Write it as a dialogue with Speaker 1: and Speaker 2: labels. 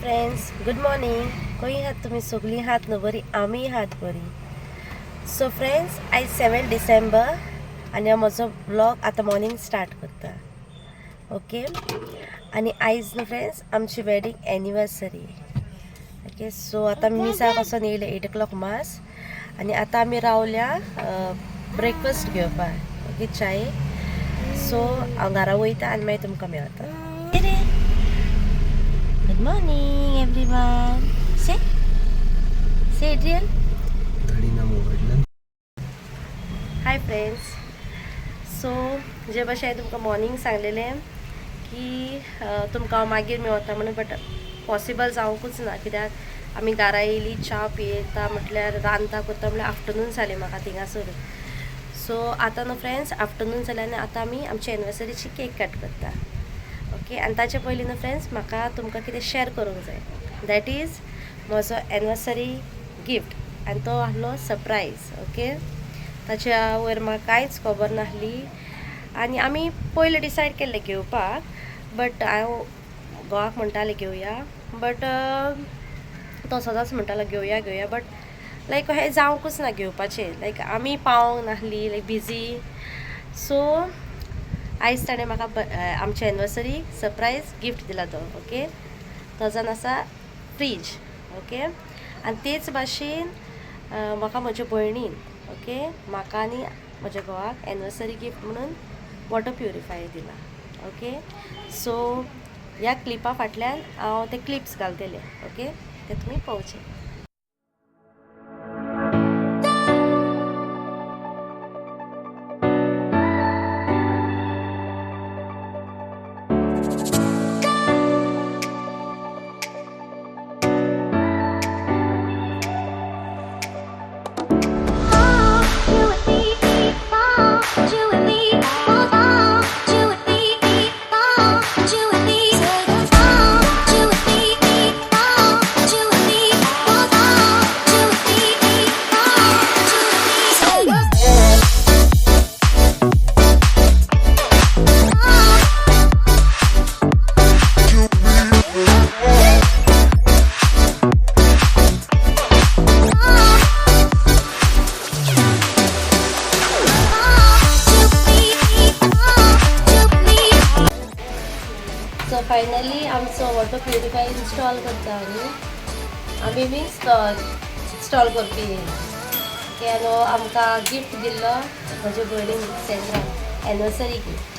Speaker 1: Friends, good morning. खंय आहात तुमी सगळीं? आहात न्हू बरी? आमी आहात बरी. सो फ्रेंड्स, आयज 7 डिसेंबर आनी हांव म्हजो ब्लॉग आतां मॉर्निंग स्टार्ट करता. ओके. आनी आयज न्हू फ्रेंड्स आमची वेडिंग एनिवर्सरी. ओके. सो आतां मिसा कसो येयले 8 o'clock मास आनी आतां आमी रावल्या ब्रेकफास्ट घेवपाक. ओके, चाय. सो हांव घरा वयता आनी मागीर तुमकां मेळटा. Good morning, everyone. Say Adrian. Hi friends. So जे भाशेन तुमकां मॉर्निंग सांगलेलें की तुमकां हांव मागीर मेळटा म्हणून, बट पॉसिबल जावंकूच ना, कित्याक आमी घरा येयली, च्या पियेता म्हटल्यार रांदता करता म्हटल्यार आफ्टरनून जालें म्हाका थिंगासर. सो आतां न्हू फ्रेंड्स आफ्टरनून जालें आनी आतां आमी आमची एनिवर्सरीची केक कट करता. ओके. आनी ताचे पयलीं न्हू फ्रेंड्स म्हाका तुमकां कितें शेअर करूंक जाय. दॅट इज म्हजो एनिवर्सरी गिफ्ट आनी तो आहलो सरप्रायज. ओके. ताच्या वयर म्हाका कांयच खबर नाहली आनी आमी पयलीं डिसायड केल्लें घेवपाक, बट हांव घोवाक म्हणटालें घेवया, बट तो सदांच म्हणटालो घेवया, बट लायक हें जावंकूच ना घेवपाचें. लायक आमी पावोंक नाहली, लायक बिजी. सो आयज ताणें म्हाका आमच्या एनिवर्सरी सरप्रायज गिफ्ट दिला तो. ओके. तो जावन आसा फ्रीज. ओके. आनी तेच भाशेन म्हाका म्हज्या भयणीन, ओके, म्हाका आनी म्हज्या घोवाक एनिवर्सरी गिफ्ट म्हणून वॉटर प्युरिफायर दिला. ओके. सो ह्या क्लिपा फाटल्यान हांव ते क्लिप्स घालतलें. ओके. ते तुमी पळोवचे. सो फायनली आमचो वॉटर प्युरिफायर इन्स्टॉल करता आमी मीन्स इन्स्टॉल करपी. आमकां गिफ्ट दिल्लो म्हज्या भयणीन सेंड्रा एनिवर्सरी गिफ्ट.